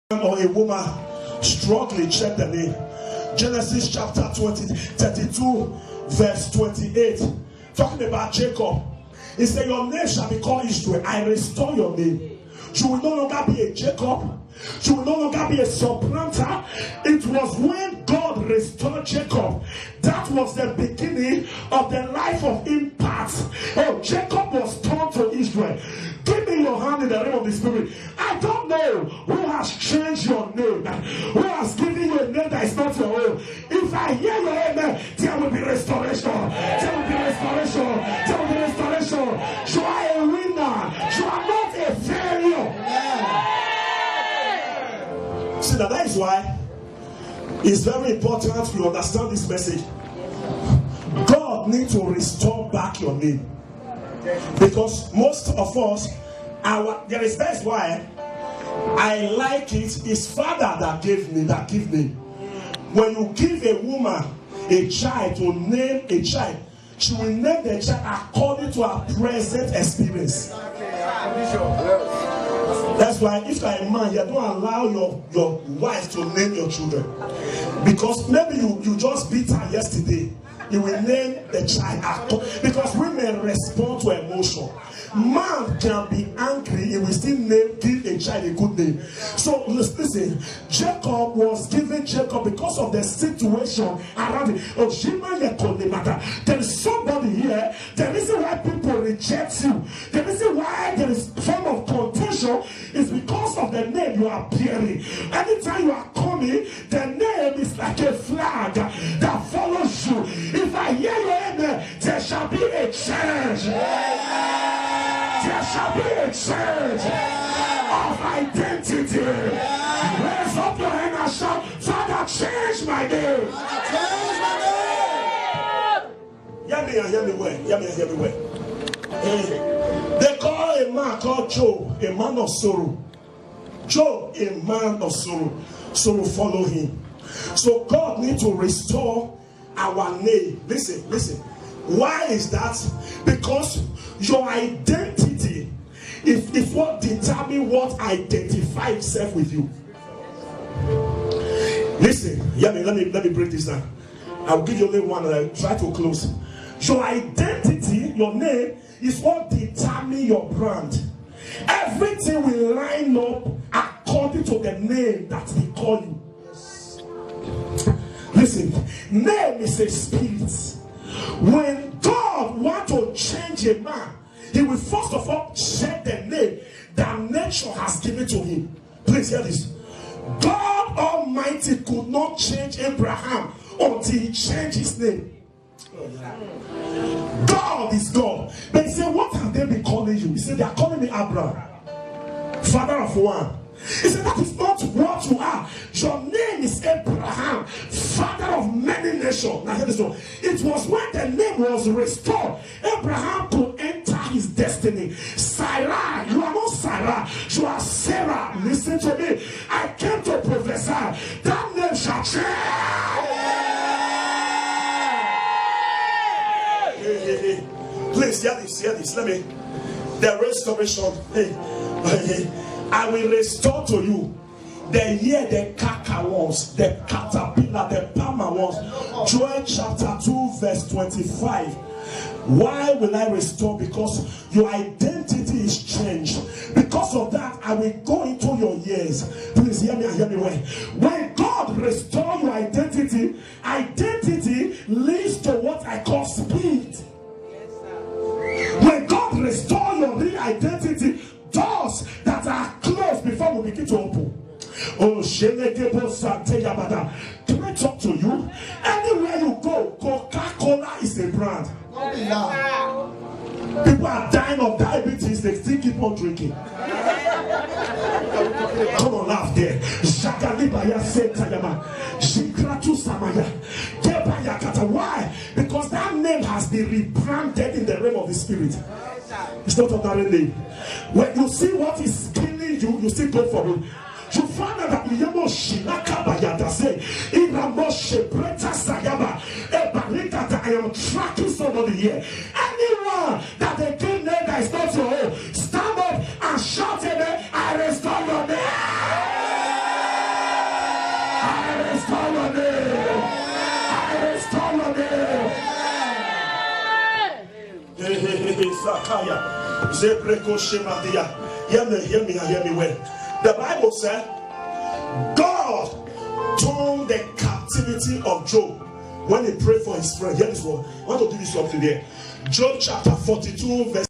or a woman struggling, check the name. Genesis chapter 32 verse 28, talking about Jacob. He said, your name shall be called Israel. I restore your name. You will no longer be a Jacob. You will no longer be a supplanter. It was when God restored Jacob. That was the beginning of the life of impact. Oh, Jacob was turned to Israel. Give me your hand in the name of the Spirit. I don't know who has changed your name, who has given you a name that is not your own. If I hear your amen, there will be restoration. There will be restoration. There will be restoration. You are a winner. You are not a failure. See, that is why it's very important you understand this message. God needs to restore back your name. Because most of us, that's why I like it. It's Father that gave me. When you give a woman a child to name a child, she will name the child according to her present experience. That's why if you are a man, you don't allow your wife to name your children. Because maybe you just beat her yesterday. You will name the child because women respond to emotion. Man can be angry, he will still give a child a good name. So listen, Jacob was given Jacob because of the situation around him. There is somebody here. The reason why people reject you, the reason why there is a form of contention is because of the name you are bearing. Anytime you are coming, the name is like a flag that follows you. If I hear your name, there shall be a change. There shall be a change of identity. Raise up your hand and shout, Father, change my name. Change my name. Hear me well. They call a man called Job a man of sorrow. Job, a man of sorrow. Sorrow follow him. So God needs to restore our name. Listen. Why is that? Because your identity is what determines what identifies itself with you. Listen, let me break this down. I'll give you only one and I'll try to close. Your identity, your name, is what determines your brand. Everything will line up according to the name that we call you. Listen, name is a spirit. When God wants to change a man, he will first of all check the name that nature has given to him. Please hear this. God Almighty could not change Abraham until he changed his name. God is God. But he said, what have they been calling you? He said, they are calling me Abraham, father of one. He said, that is not what you are. Your name is Abraham, father of many nations. Now hear this one. It was when the name was restored, Abraham could enter his destiny. Sarah, you are not Sarah, you are Sarah. Listen to me. I came to prophesy. That name shall change. Please hear this. Let me. The restoration. I will restore to you the year the kaka was, the caterpillar, the palmer was. Joel chapter 2 verse 25. Why will I restore? Because your identity is changed. Because of that, I will go into your years. Please hear me and hear me well. When God restores your identity leads to what I call speed. When God restores your real identity, doors that are closed before we begin to open. Oh, can I talk to you? Anywhere you go, Coca-Cola is a brand. People are dying of diabetes, they still keep on drinking. Come on, laugh there. Why? Because that name has been rebranded in the realm of the spirit. It's not ordinary name. When you see what is killing you, you still go for it. You find out that I am tracking somebody here. Anyone that they can name that is not your own, stand up and shout, amen. I restore your name. Hear me well. The Bible said God turned the captivity of Job when he prayed for his friend. Hear this one. I want to do this something there. Job chapter 42 verse